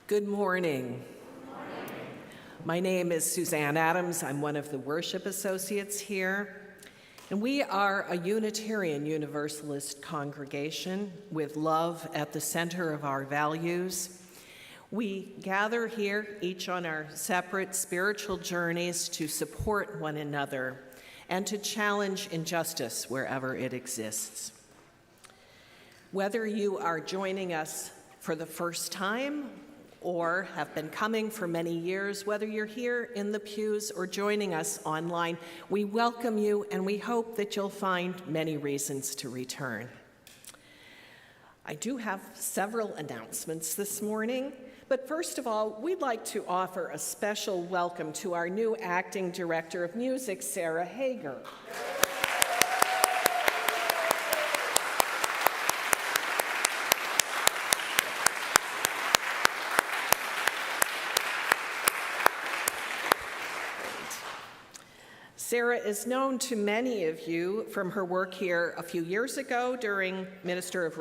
Good morning. My name is Suzanne Adams. I'm one of the worship associates here. And we are a Unitarian Universalist congregation with love at the center of our values. We gather here, each on our separate spiritual journeys, to support one another and to challenge injustice wherever it exists. Whether you are joining us for the first time or have been coming for many years, whether you're here in the pews or joining us online, we welcome you and we hope that you'll find many reasons to return. I do have several announcements this morning, but first of all, we'd like to offer a special welcome to our new Acting Director of Music, Sarah Hager. Sarah is known to many of you from her work here a few years ago during Minister of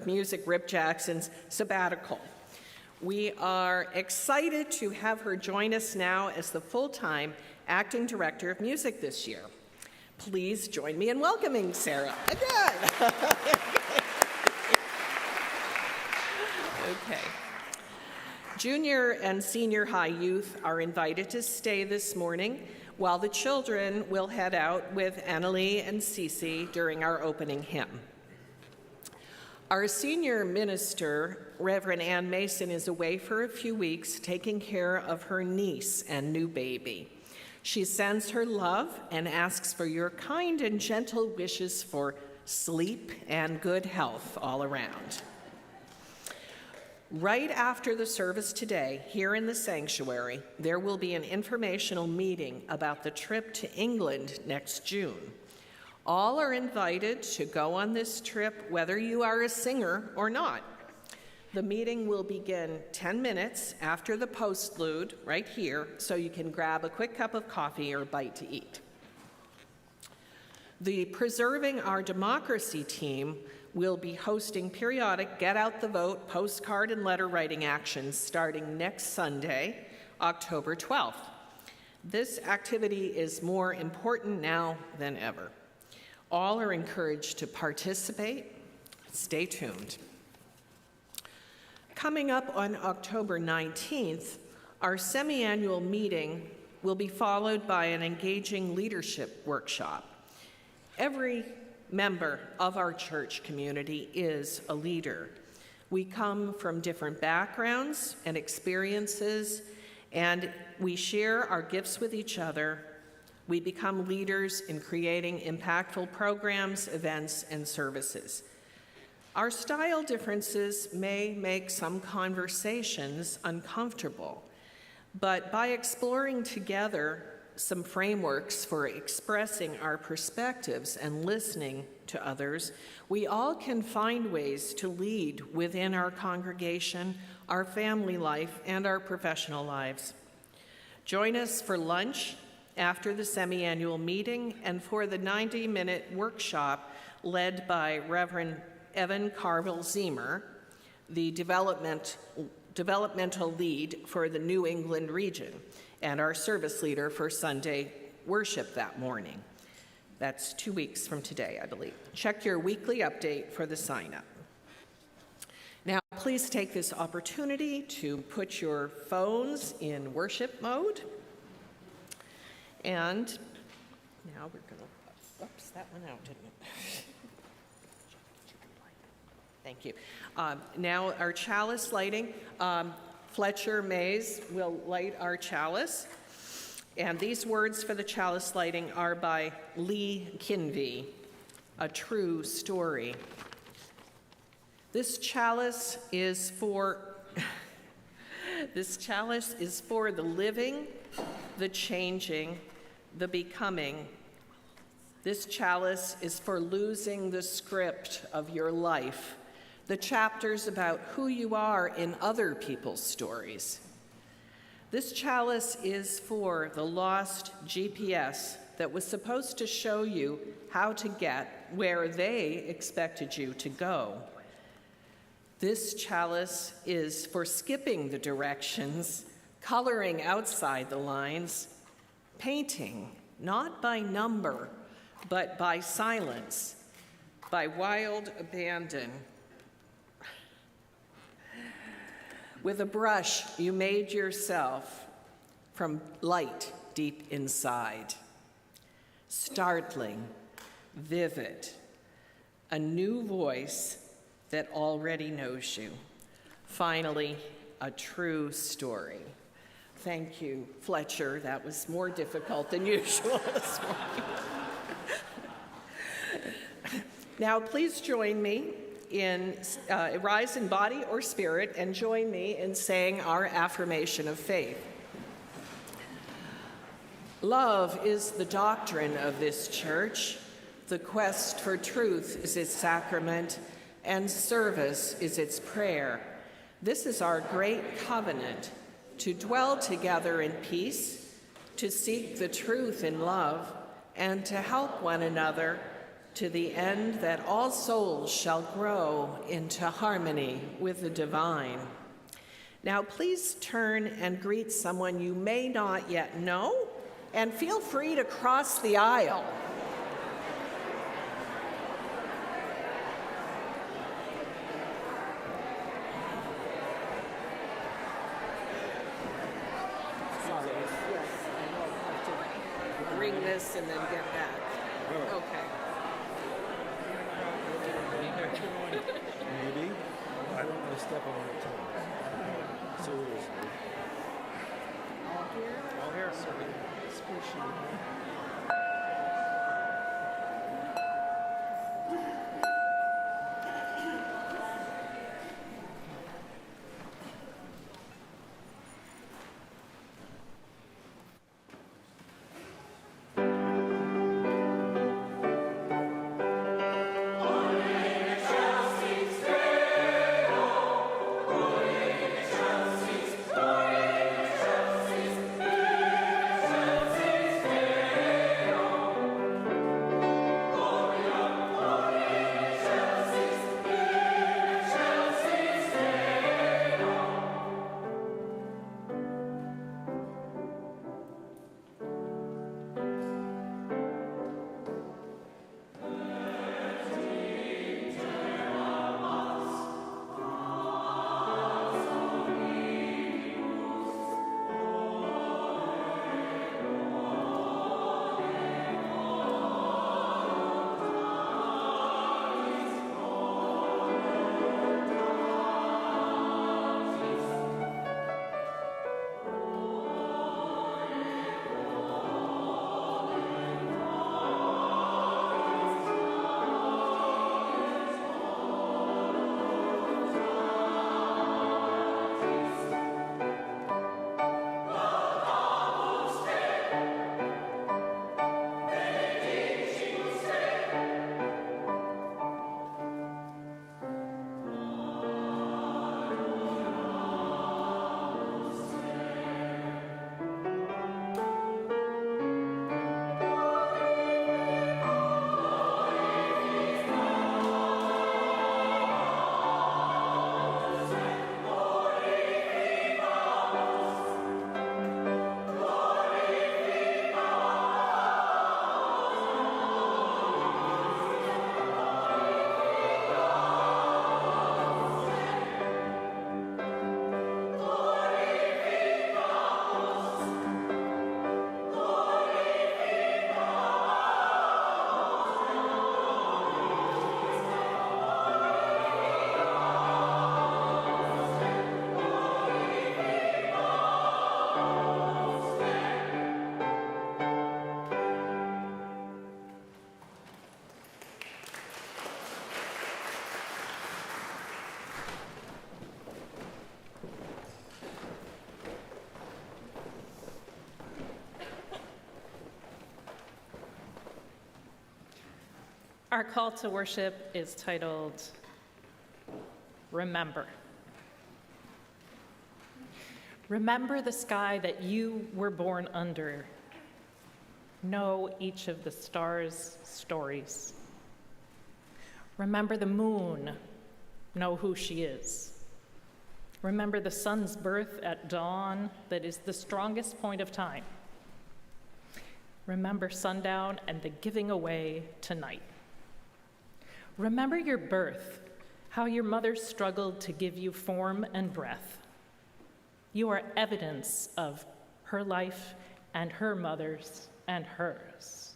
Music Rip Jackson's sabbatical. We are excited to have her join us now as the full-time Acting Director of Music this year. Please join me in welcoming Sarah again. Okay. Junior and senior high youth are invited to stay this morning, while the children will head out with Annalie and Cece during our opening hymn. Our senior minister, Reverend Ann Mason, is away for a few weeks taking care of her niece and new baby. She sends her love and asks for your kind and gentle wishes for sleep and good health all around. Right after the service today, here in the sanctuary, there will be an informational meeting about the trip to England next June. All are invited to go on this trip, whether you are a singer or not. The meeting will begin 10 minutes after the postlude, right here, so you can grab a quick cup of coffee or a bite to eat. The Preserving Our Democracy team will be hosting periodic Get Out the Vote postcard and letter writing actions starting next Sunday, October 12th. This activity is more important now than ever. All are encouraged to participate. Stay tuned. Coming up on October 19th, our semi-annual meeting will be followed by an engaging leadership workshop. Every member of our church community is a leader. We come from different backgrounds and experiences, and we share our gifts with each other. We become leaders in creating impactful programs, events, and services. Our style differences may make some conversations uncomfortable, but by exploring together some frameworks for expressing our perspectives and listening to others, we all can find ways to lead within our congregation, our family life, and our professional lives. Join us for lunch after the semi-annual meeting and for the 90-minute workshop led by Reverend Evan Carville-Zemer, the developmental lead for the New England region, and our service leader for Sunday worship that morning. That's 2 weeks from today, I believe. Check your weekly update for the sign-up. Now, please take this opportunity to put your phones in worship mode. And now we're going to, oops, that went out, didn't it? Thank you. Now our chalice lighting. Fletcher Mays will light our chalice. And these words for the chalice lighting are by Lee Kinvey, A True Story. This chalice is for the living, the changing, the becoming. This chalice is for losing the script of your life, the chapters about who you are in other people's stories. This chalice is for the lost GPS that was supposed to show you how to get where they expected you to go. This chalice is for skipping the directions, coloring outside the lines, painting, not by number, but by silence, by wild abandon. With a brush you made yourself from light deep inside. Startling, vivid, a new voice that already knows you. Finally, a true story. Thank you, Fletcher. That was more difficult than usual this morning. Now, please join me in rise in body or spirit and join me in saying our affirmation of faith. Love is the doctrine of this church. The quest for truth is its sacrament, and service is its prayer. This is our great covenant, to dwell together in peace, to seek the truth in love, and to help one another to the end that all souls shall grow into harmony with the divine. Now, please turn and greet someone you may not yet know, and feel free to cross the aisle. Sorry. Yes, I will have to bring this and then get back. Okay. Maybe. I don't want to step on your toe. Seriously. All here. Our call to worship is titled, Remember. Remember the sky that you were born under. Know each of the stars' stories. Remember the moon know who she is. Remember the sun's birth at dawn that is the strongest point of time. Remember sundown and the giving away tonight. Remember your birth, how your mother struggled to give you form and breath. You are evidence of her life and her mother's and hers.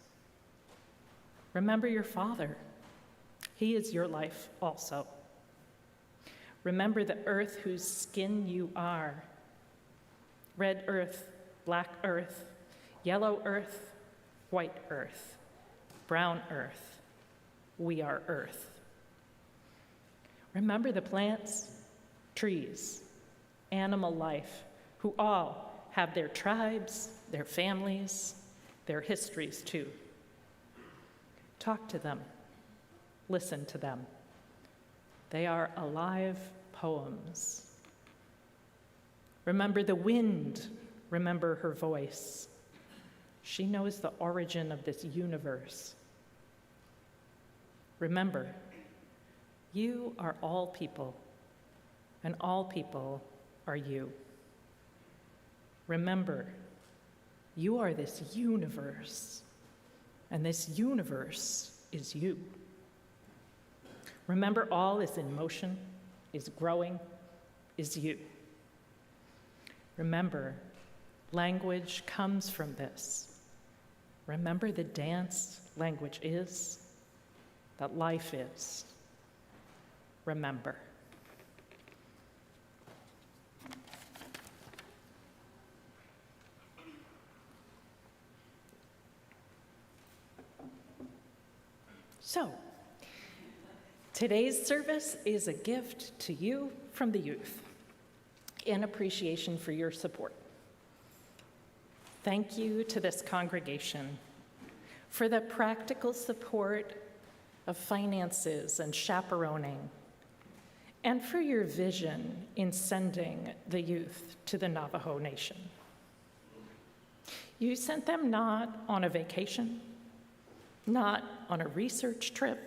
Remember your father. He is your life also. Remember the earth whose skin you are. Red earth, black earth, yellow earth, white earth, brown earth. We are earth. Remember the plants, trees, animal life, who all have their tribes, their families, their histories too. Talk to them. Listen to them. They are alive poems. Remember the wind. Remember her voice. She knows the origin of this universe. Remember, you are all people, and all people are you. Remember, you are this universe, and this universe is you. Remember, all is in motion, is growing, is you. Remember, language comes from this. Remember the dance language is, that life is. Remember. So, today's service is a gift to you from the youth in appreciation for your support. Thank you to this congregation for the practical support of finances and chaperoning, and for your vision in sending the youth to the Navajo Nation. You sent them not on a vacation, not on a research trip,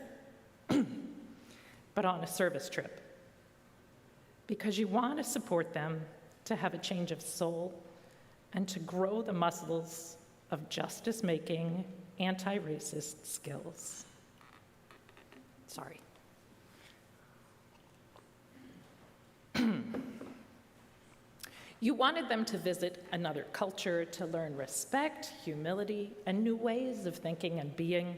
but on a service trip, because you want to support them to have a change of soul and to grow the muscles of justice-making, anti-racist skills. Sorry. You wanted them to visit another culture to learn respect, humility, and new ways of thinking and being,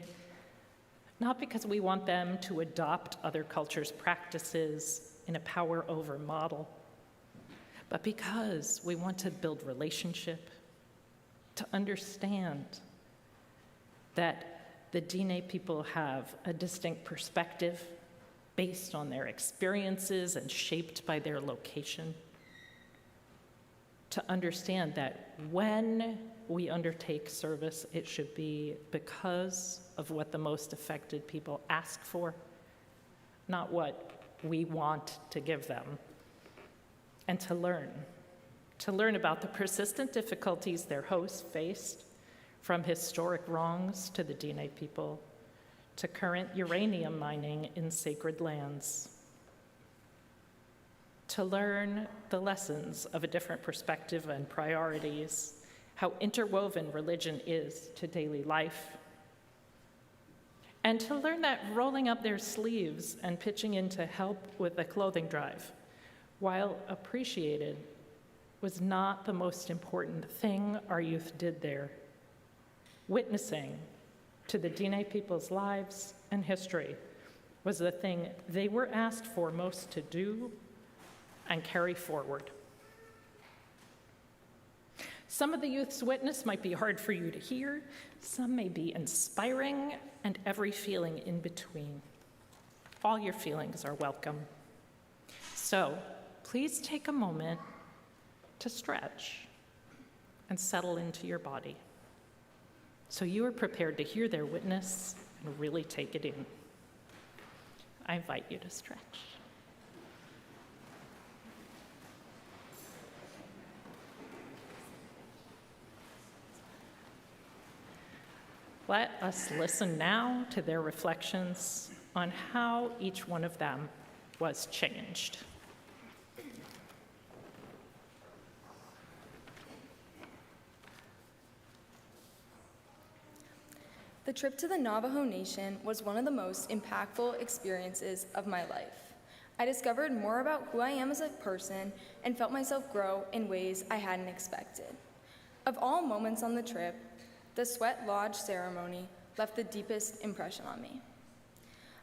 not because we want them to adopt other cultures' practices in a power-over model, but because we want to build relationship, to understand that the Diné people have a distinct perspective based on their experiences and shaped by their location, to understand that when we undertake service, it should be because of what the most affected people ask for, not what we want to give them. And to learn about the persistent difficulties their hosts faced, from historic wrongs to the Diné people, to current uranium mining in sacred lands. To learn the lessons of a different perspective and priorities, how interwoven religion is to daily life. And to learn that rolling up their sleeves and pitching in to help with the clothing drive, while appreciated, was not the most important thing our youth did there. Witnessing to the Diné people's lives and history was the thing they were asked for most to do and carry forward. Some of the youth's witness might be hard for you to hear, some may be inspiring, and every feeling in between. All your feelings are welcome. So, please take a moment to stretch and settle into your body, so you are prepared to hear their witness and really take it in. I invite you to stretch. Let us listen now to their reflections on how each one of them was changed. The trip to the Navajo Nation was one of the most impactful experiences of my life. I discovered more about who I am as a person and felt myself grow in ways I hadn't expected. Of all moments on the trip, the Sweat Lodge ceremony left the deepest impression on me.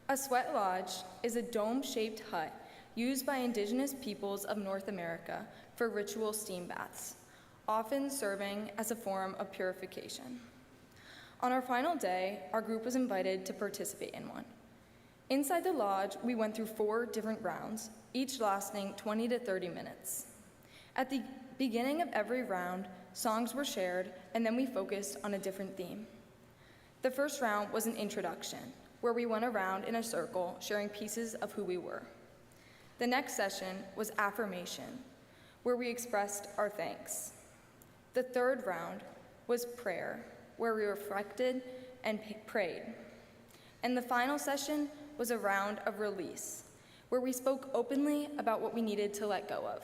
A sweat lodge is a dome-shaped hut used by indigenous peoples of North America for ritual steam baths, often serving as a form of purification. On our final day, our group was invited to participate in one. Inside the lodge, we went through 4 different rounds, each lasting 20 to 30 minutes. At the beginning of every round, songs were shared, and then we focused on a different theme. The first round was an introduction, where we went around in a circle sharing pieces of who we were. The next session was affirmation, where we expressed our thanks. The third round was prayer, where we reflected and prayed. And the final session was a round of release, where we spoke openly about what we needed to let go of.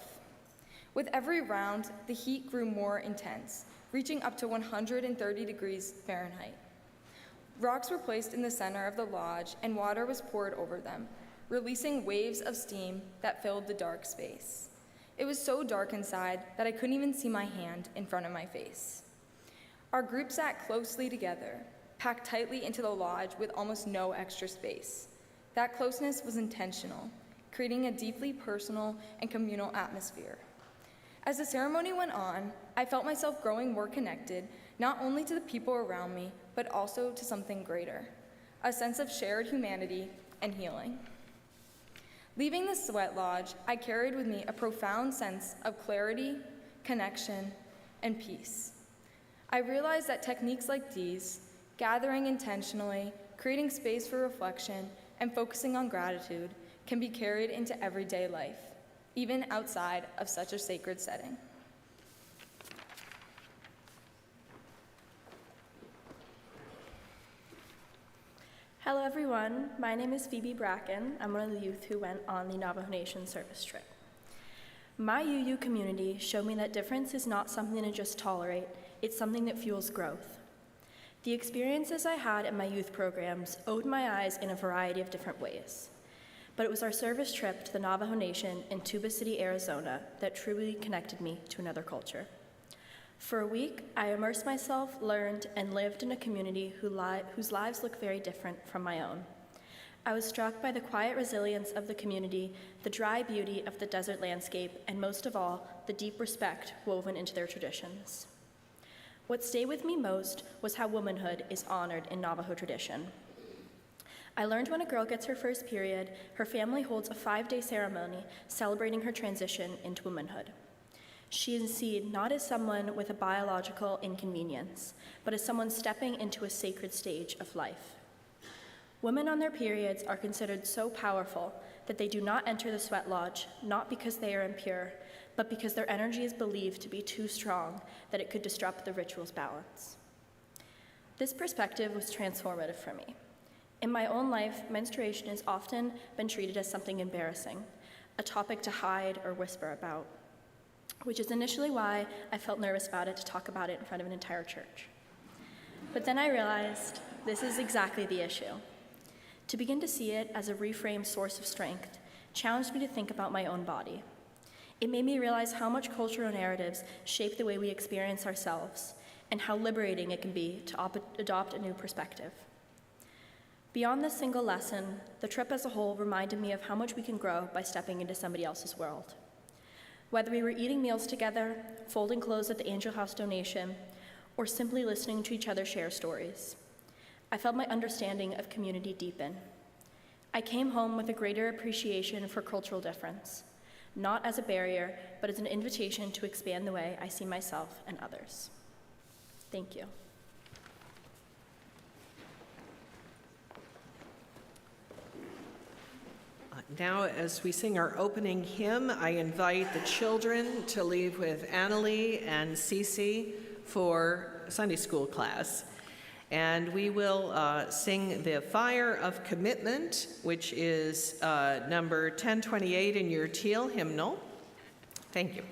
With every round, the heat grew more intense, reaching up to 130 degrees Fahrenheit. Rocks were placed in the center of the lodge and water was poured over them, releasing waves of steam that filled the dark space. It was so dark inside that I couldn't even see my hand in front of my face. Our group sat closely together, packed tightly into the lodge with almost no extra space. That closeness was intentional, creating a deeply personal and communal atmosphere. As the ceremony went on, I felt myself growing more connected, not only to the people around me, but also to something greater, a sense of shared humanity and healing. Leaving the sweat lodge, I carried with me a profound sense of clarity, connection, and peace. I realized that techniques like these, gathering intentionally, creating space for reflection, and focusing on gratitude, can be carried into everyday life, even outside of such a sacred setting. Hello everyone, my name is Phoebe Bracken. I'm one of the youth who went on the Navajo Nation service trip. My UU community showed me that difference is not something to just tolerate, it's something that fuels growth. The experiences I had in my youth programs opened my eyes in a variety of different ways. But it was our service trip to the Navajo Nation in Tuba City, Arizona that truly connected me to another culture. For a week, I immersed myself, learned, and lived in a community whose lives look very different from my own. I was struck by the quiet resilience of the community, the dry beauty of the desert landscape, and most of all, the deep respect woven into their traditions. What stayed with me most was how womanhood is honored in Navajo tradition. I learned when a girl gets her first period, her family holds a 5-day ceremony celebrating her transition into womanhood. She is seen not as someone with a biological inconvenience, but as someone stepping into a sacred stage of life. Women on their periods are considered so powerful that they do not enter the sweat lodge, not because they are impure, but because their energy is believed to be too strong that it could disrupt the ritual's balance. This perspective was transformative for me. In my own life, menstruation has often been treated as something embarrassing, a topic to hide or whisper about, which is initially why I felt nervous about it to talk about it in front of an entire church. But then I realized this is exactly the issue. To begin to see it as a reframed source of strength challenged me to think about my own body. It made me realize how much cultural narratives shape the way we experience ourselves and how liberating it can be to adopt a new perspective. Beyond this single lesson, the trip as a whole reminded me of how much we can grow by stepping into somebody else's world. Whether we were eating meals together, folding clothes at the Angel House donation, or simply listening to each other share stories, I felt my understanding of community deepen. I came home with a greater appreciation for cultural difference, not as a barrier, but as an invitation to expand the way I see myself and others. Thank you. Now, as we sing our opening hymn, I invite the children to leave with Annalie and Cece for Sunday school class. And we will sing the Fire of Commitment, which is number 1028 in your teal hymnal. Thank you.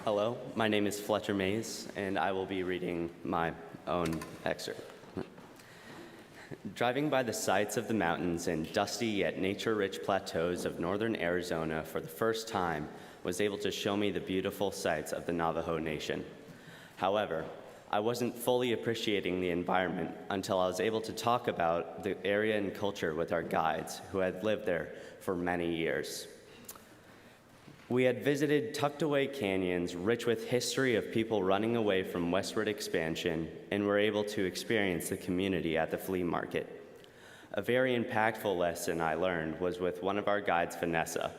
Hello, my name is Fletcher Mays, and I will be reading my own excerpt. Driving by the sights of the mountains and dusty yet nature-rich plateaus of northern Arizona for the first time was able to show me the beautiful sights of the Navajo Nation. However, I wasn't fully appreciating the environment until I was able to talk about the area and culture with our guides who had lived there for many years. We had visited tucked-away canyons rich with history of people running away from westward expansion and were able to experience the community at the flea market. A very impactful lesson I learned was with one of our guides, Vanessa.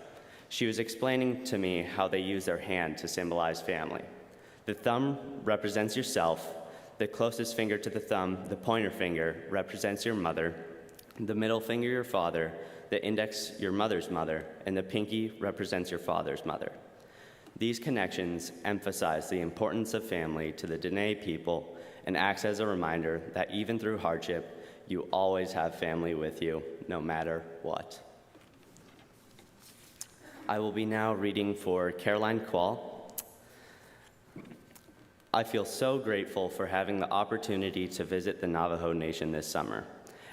She was explaining to me how they use their hand to symbolize family. The thumb represents yourself, the closest finger to the thumb, the pointer finger, represents your mother, the middle finger your father, the index your mother's mother, and the pinky represents your father's mother. These connections emphasize the importance of family to the Dene people and acts as a reminder that even through hardship, you always have family with you, no matter what. I will be now reading for Caroline Quall. I feel so grateful for having the opportunity to visit the Navajo Nation this summer,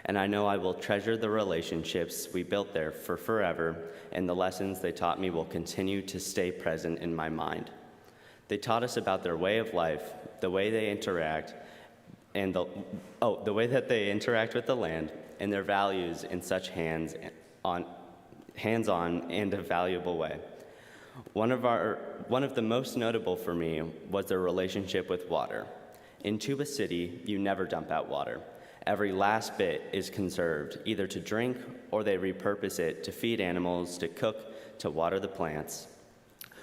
and I know I will treasure the relationships we built there for forever, and the lessons they taught me will continue to stay present in my mind. They taught us about their way of life, the way they interact, and the way that they interact with the land and their values in such hands-on and a valuable way. One of the most notable for me was their relationship with water. In Tuba City, you never dump out water. Every last bit is conserved, either to drink or they repurpose it to feed animals, to cook, to water the plants.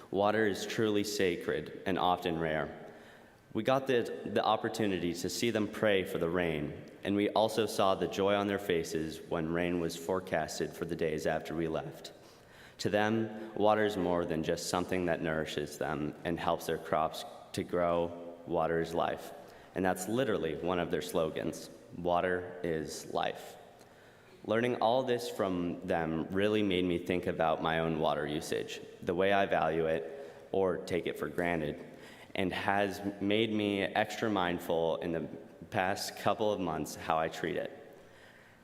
Water is truly sacred and often rare. We got the opportunity to see them pray for the rain, and we also saw the joy on their faces when rain was forecasted for the days after we left. To them, water is more than just something that nourishes them and helps their crops to grow. Water is life. And that's literally one of their slogans. Water is life. Learning all this from them really made me think about my own water usage, the way I value it or take it for granted, and has made me extra mindful in the past couple of months how I treat it.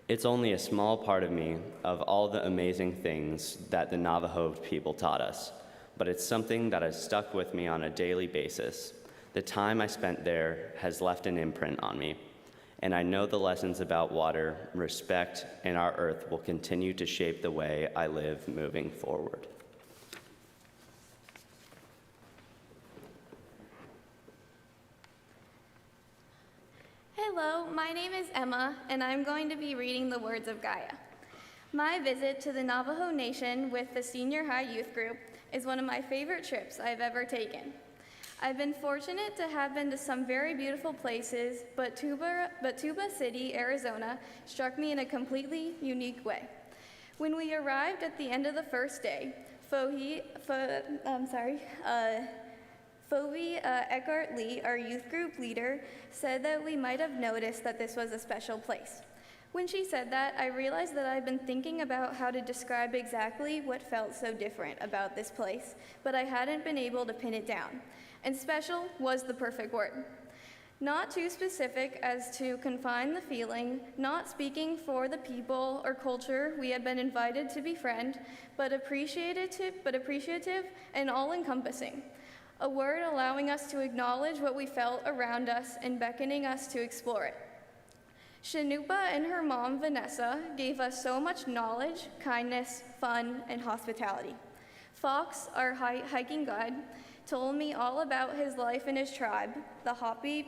It's only a small part of me of all the amazing things that the Navajo people taught us, but it's something that has stuck with me on a daily basis. The time I spent there has left an imprint on me, and I know the lessons about water, respect, and our earth will continue to shape the way I live moving forward. Hello, my name is Emma, and I'm going to be reading the words of Gaia. My visit to the Navajo Nation with the senior high youth group is one of my favorite trips I've ever taken. I've been fortunate to have been to some very beautiful places, but Tuba City, Arizona struck me in a completely unique way. When we arrived at the end of the first day, Phoebe Eckhart Lee, our youth group leader, said that we might have noticed that this was a special place. When she said that, I realized that I've been thinking about how to describe exactly what felt so different about this place, but I hadn't been able to pin it down. And special was the perfect word. Not too specific as to confine the feeling, not speaking for the people or culture we had been invited to befriend, but appreciative and all-encompassing. A word allowing us to acknowledge what we felt around us and beckoning us to explore it. Shanupa and her mom, Vanessa, gave us so much knowledge, kindness, fun, and hospitality. Fox, our hiking guide, told me all about his life and his tribe, the Hopi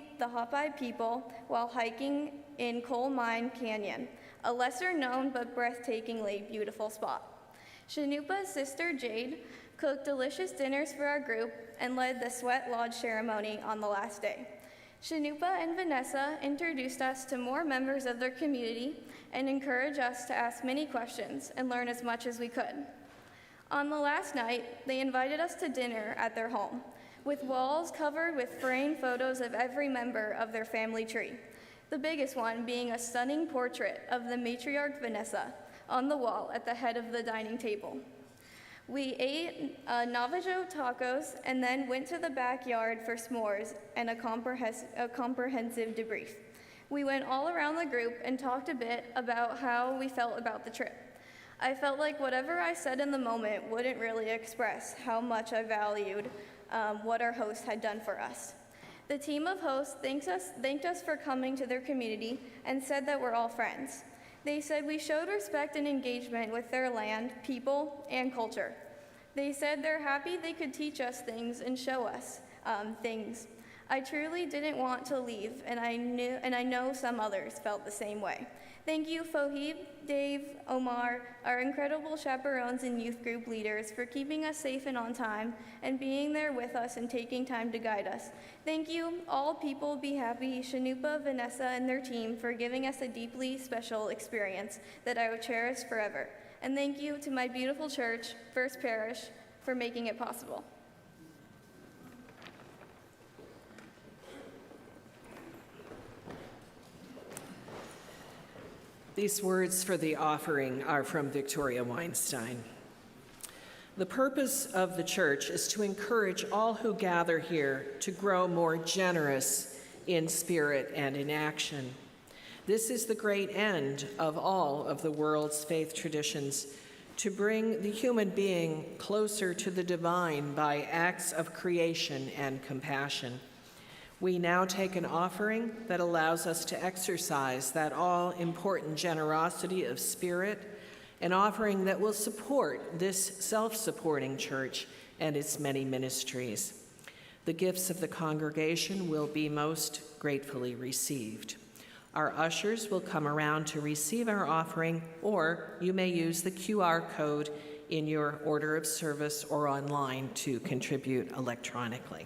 people, while hiking in Coal Mine Canyon, a lesser-known but breathtakingly beautiful spot. Shanupa's sister, Jade, cooked delicious dinners for our group and led the Sweat Lodge ceremony on the last day. Shanupa and Vanessa introduced us to more members of their community and encouraged us to ask many questions and learn as much as we could. On the last night, they invited us to dinner at their home, with walls covered with framed photos of every member of their family tree, the biggest one being a stunning portrait of the matriarch Vanessa on the wall at the head of the dining table. We ate Navajo tacos and then went to the backyard for s'mores and a comprehensive debrief. We went all around the group and talked a bit about how we felt about the trip. I felt like whatever I said in the moment wouldn't really express how much I valued what our host had done for us. The team of hosts thanked us for coming to their community and said that we're all friends. They said we showed respect and engagement with their land, people, and culture. They said they're happy they could teach us things and show us things. I truly didn't want to leave, and I know some others felt the same way. Thank you, Fohib, Dave, Omar, our incredible chaperones and youth group leaders for keeping us safe and on time and being there with us and taking time to guide us. Thank you, all people be happy, Shanupa, Vanessa, and their team for giving us a deeply special experience that I will cherish forever. And thank you to my beautiful church, First Parish, for making it possible. These words for the offering are from Victoria Weinstein. The purpose of the church is to encourage all who gather here to grow more generous in spirit and in action. This is the great end of all of the world's faith traditions, to bring the human being closer to the divine by acts of creation and compassion. We now take an offering that allows us to exercise that all-important generosity of spirit, an offering that will support this self-supporting church and its many ministries. The gifts of the congregation will be most gratefully received. Our ushers will come around to receive our offering, or you may use the QR code in your order of service or online to contribute electronically.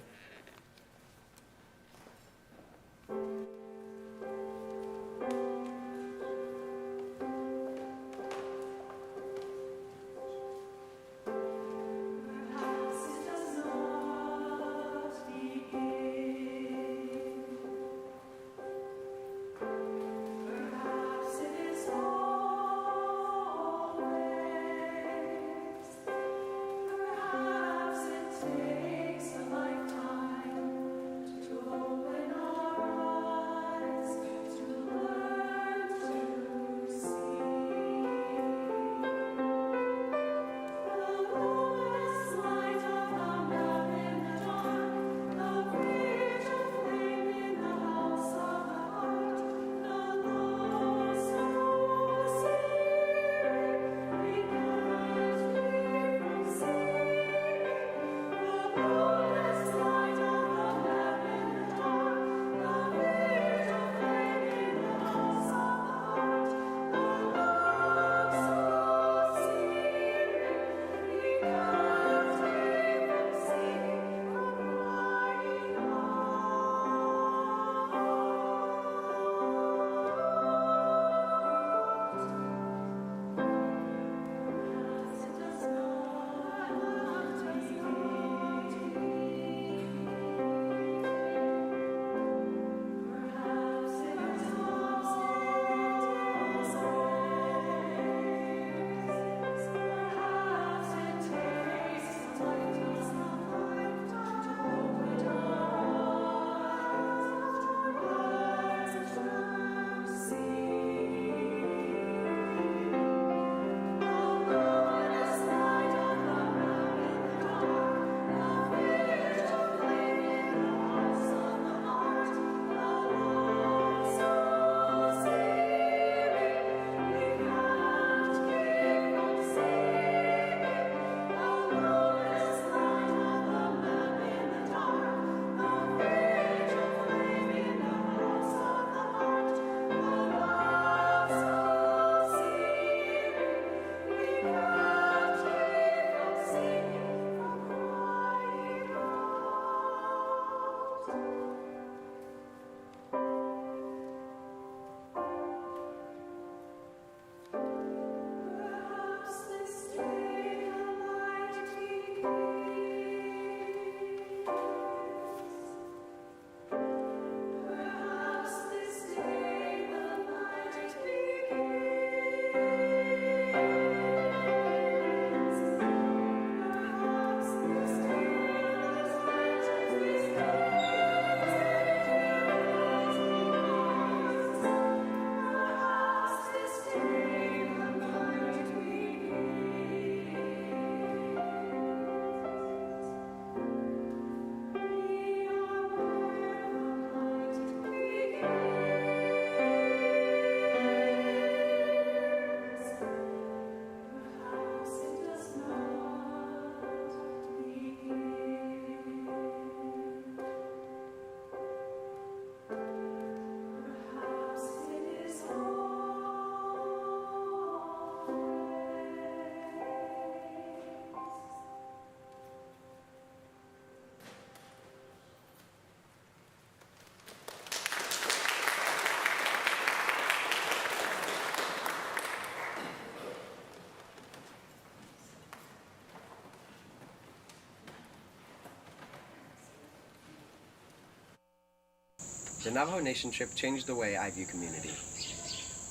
The Navajo Nation trip changed the way I view community.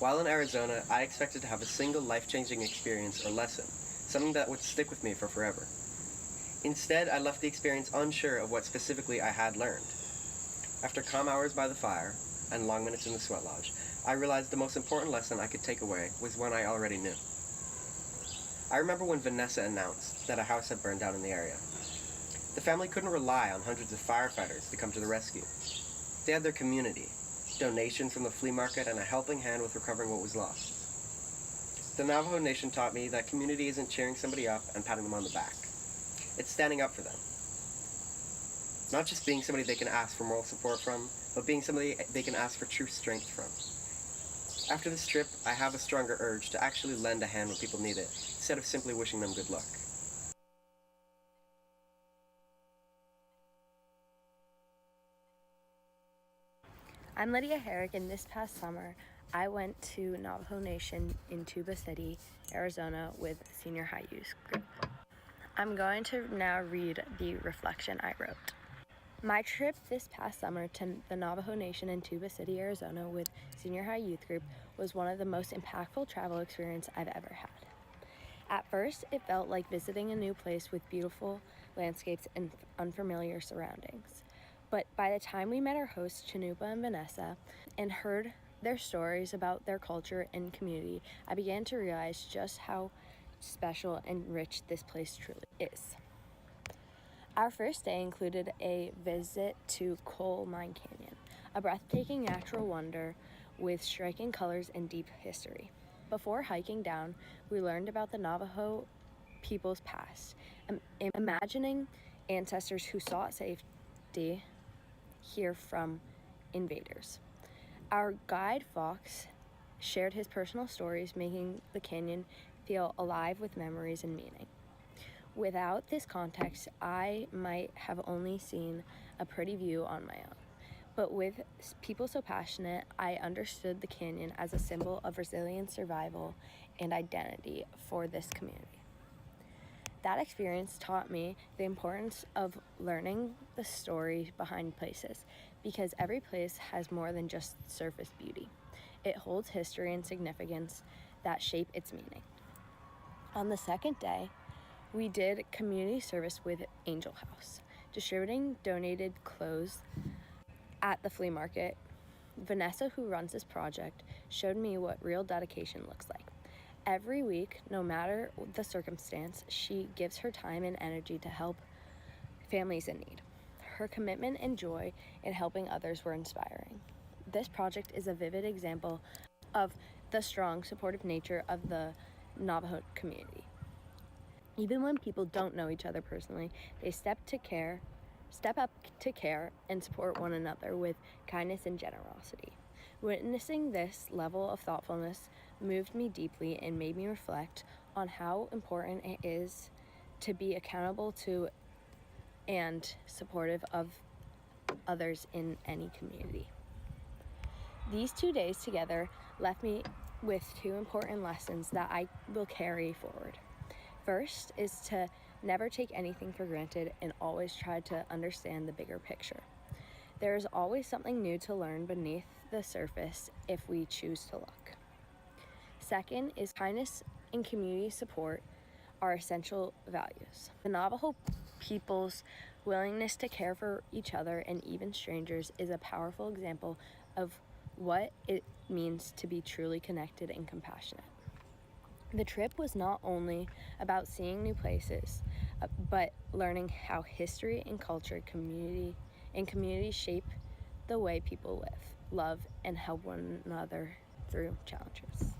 While in Arizona, I expected to have a single life-changing experience or lesson, something that would stick with me for forever. Instead, I left the experience unsure of what specifically I had learned. After calm hours by the fire and long minutes in the sweat lodge, I realized the most important lesson I could take away was one I already knew. I remember when Vanessa announced that a house had burned down in the area. The family couldn't rely on hundreds of firefighters to come to the rescue. They had their community, donations from the flea market, and a helping hand with recovering what was lost. The Navajo Nation taught me that community isn't cheering somebody up and patting them on the back. It's standing up for them. Not just being somebody they can ask for moral support from, but being somebody they can ask for true strength from. After this trip, I have a stronger urge to actually lend a hand when people need it, instead of simply wishing them good luck. I'm Lydia Herrick, and this past summer, I went to Navajo Nation in Tuba City, Arizona with senior high youth group. I'm going to now read the reflection I wrote. My trip this past summer to the Navajo Nation in Tuba City, Arizona with senior high youth group was one of the most impactful travel experiences I've ever had. At first, it felt like visiting a new place with beautiful landscapes and unfamiliar surroundings. But by the time we met our hosts, Chanupa and Vanessa, and heard their stories about their culture and community, I began to realize just how special and rich this place truly is. Our first day included a visit to Coal Mine Canyon, a breathtaking natural wonder with striking colors and deep history. Before hiking down, we learned about the Navajo people's past, imagining ancestors who sought safety here from invaders. Our guide Fox shared his personal stories, making the canyon feel alive with memories and meaning. Without this context, I might have only seen a pretty view on my own. But with people so passionate, I understood the canyon as a symbol of resilience, survival, and identity for this community. That experience taught me the importance of learning the story behind places, because every place has more than just surface beauty. It holds history and significance that shape its meaning. On the second day, we did community service with Angel House, distributing donated clothes at the flea market. Vanessa, who runs this project, showed me what real dedication looks like. Every week, no matter the circumstance, she gives her time and energy to help families in need. Her commitment and joy in helping others were inspiring. This project is a vivid example of the strong, supportive nature of the Navajo community. Even when people don't know each other personally, they step up to care and support one another with kindness and generosity. Witnessing this level of thoughtfulness moved me deeply and made me reflect on how important it is to be accountable to and supportive of others in any community. These 2 days together left me with two important lessons that I will carry forward. First is to never take anything for granted and always try to understand the bigger picture. There is always something new to learn beneath the surface if we choose to look. Second is kindness and community support are essential values. The Navajo people's willingness to care for each other and even strangers is a powerful example of what it means to be truly connected and compassionate. The trip was not only about seeing new places, but learning how history and culture, community shape the way people live, love, and help one another through challenges.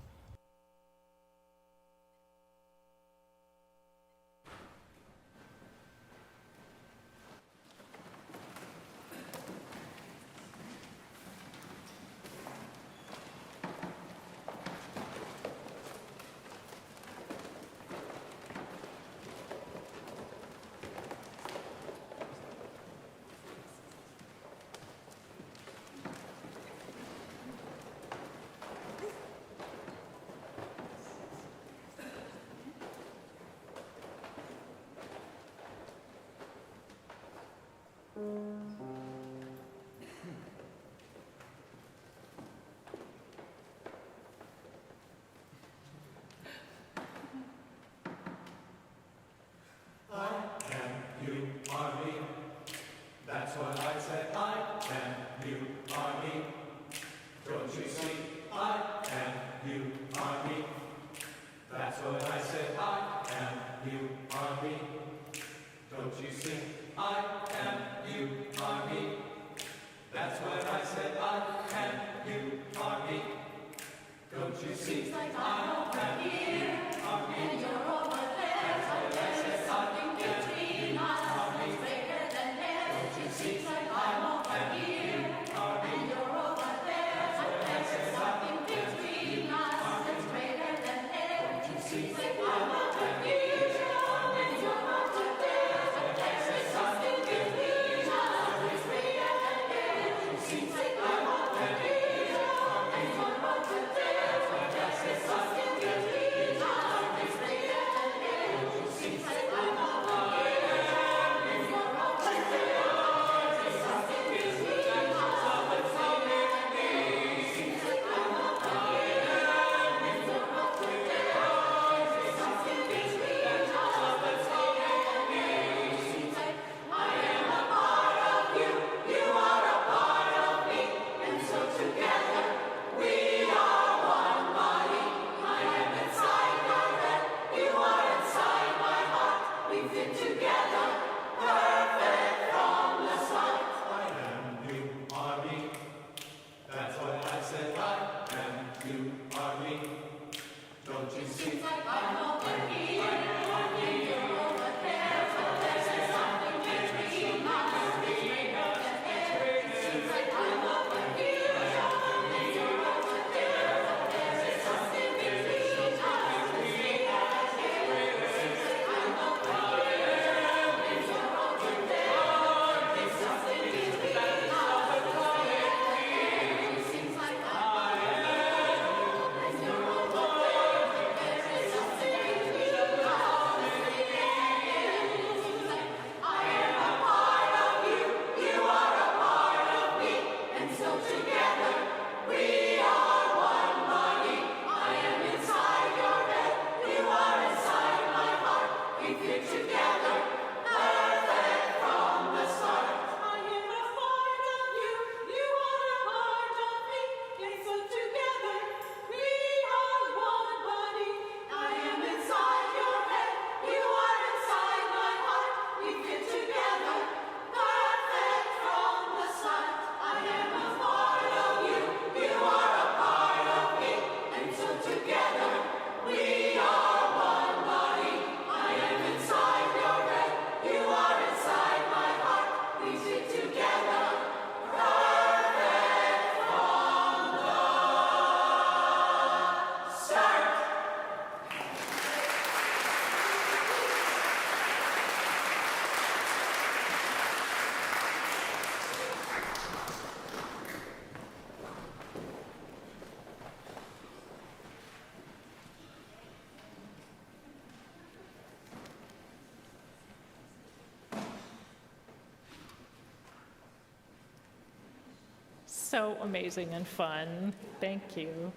So amazing and fun. Thank you.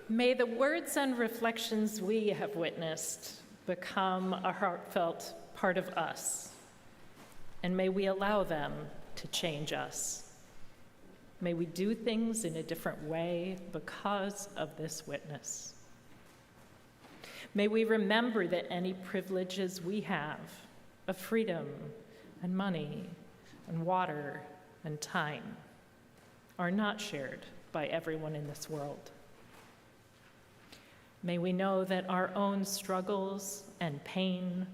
May the words and reflections we have witnessed become a heartfelt part of us, and may we allow them to change us. May we do things in a different way because of this witness. May we remember that any privileges we have of freedom and money and water and time are not shared by everyone in this world. May we know that our own struggles and pain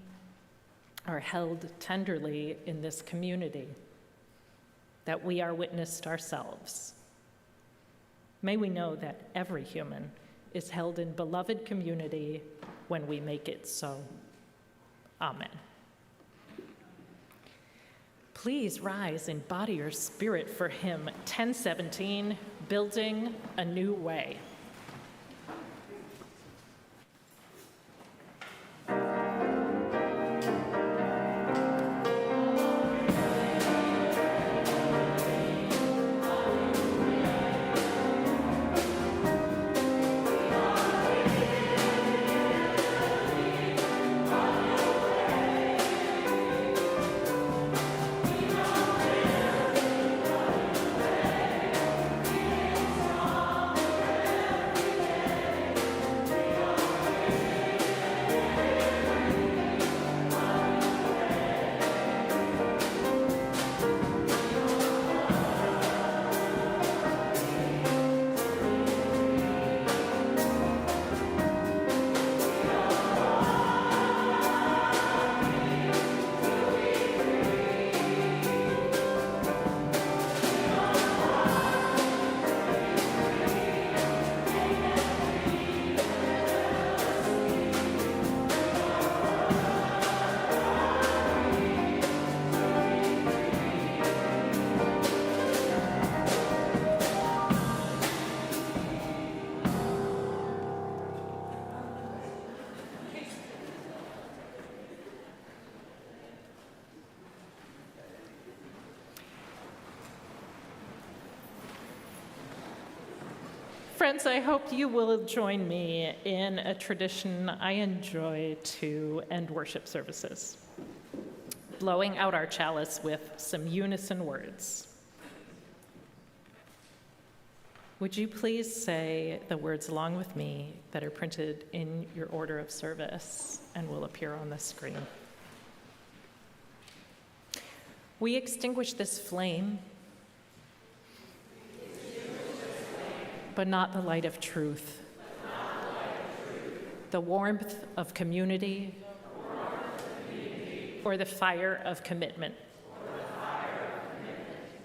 are held tenderly in this community, that we are witnessed ourselves. May we know that every human is held in beloved community when we make it so. Amen. Please rise in body or spirit for hymn 1017, Building a New Way. Friends, I hope you will join me in a tradition I enjoy to end worship services, blowing out our chalice with some unison words. Would you please say the words along with me that are printed in your order of service and will appear on the screen? We extinguish this flame, but not the light of truth. The warmth of community, or the fire of commitment.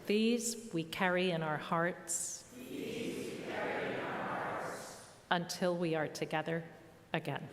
These we carry in our hearts until we are together again.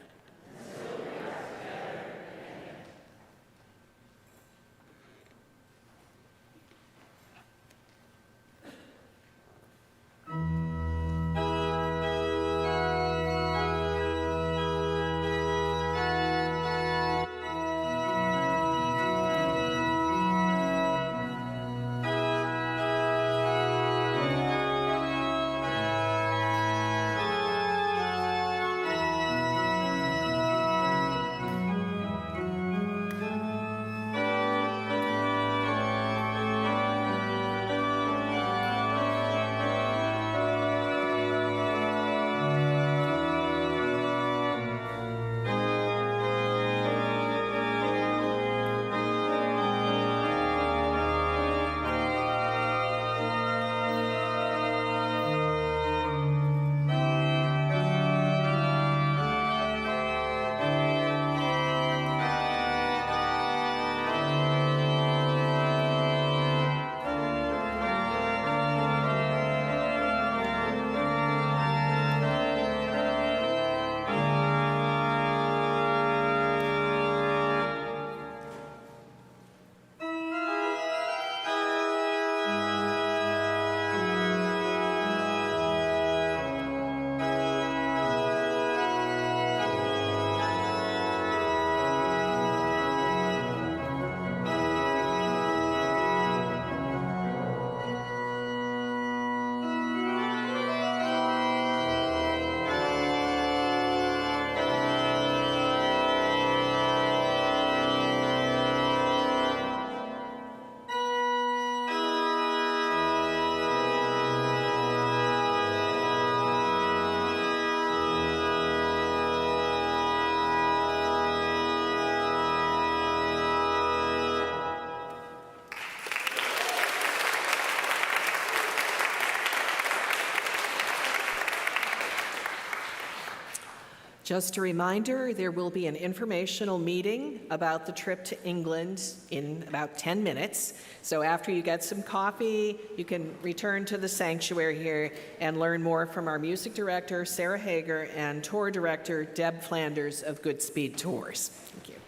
Just a reminder, there will be an informational meeting about the trip to England in about 10 minutes. So after you get some coffee, you can return to the sanctuary here and learn more from our music director, Sarah Hager, and tour director, Deb Flanders of Goodspeed Tours. Thank you.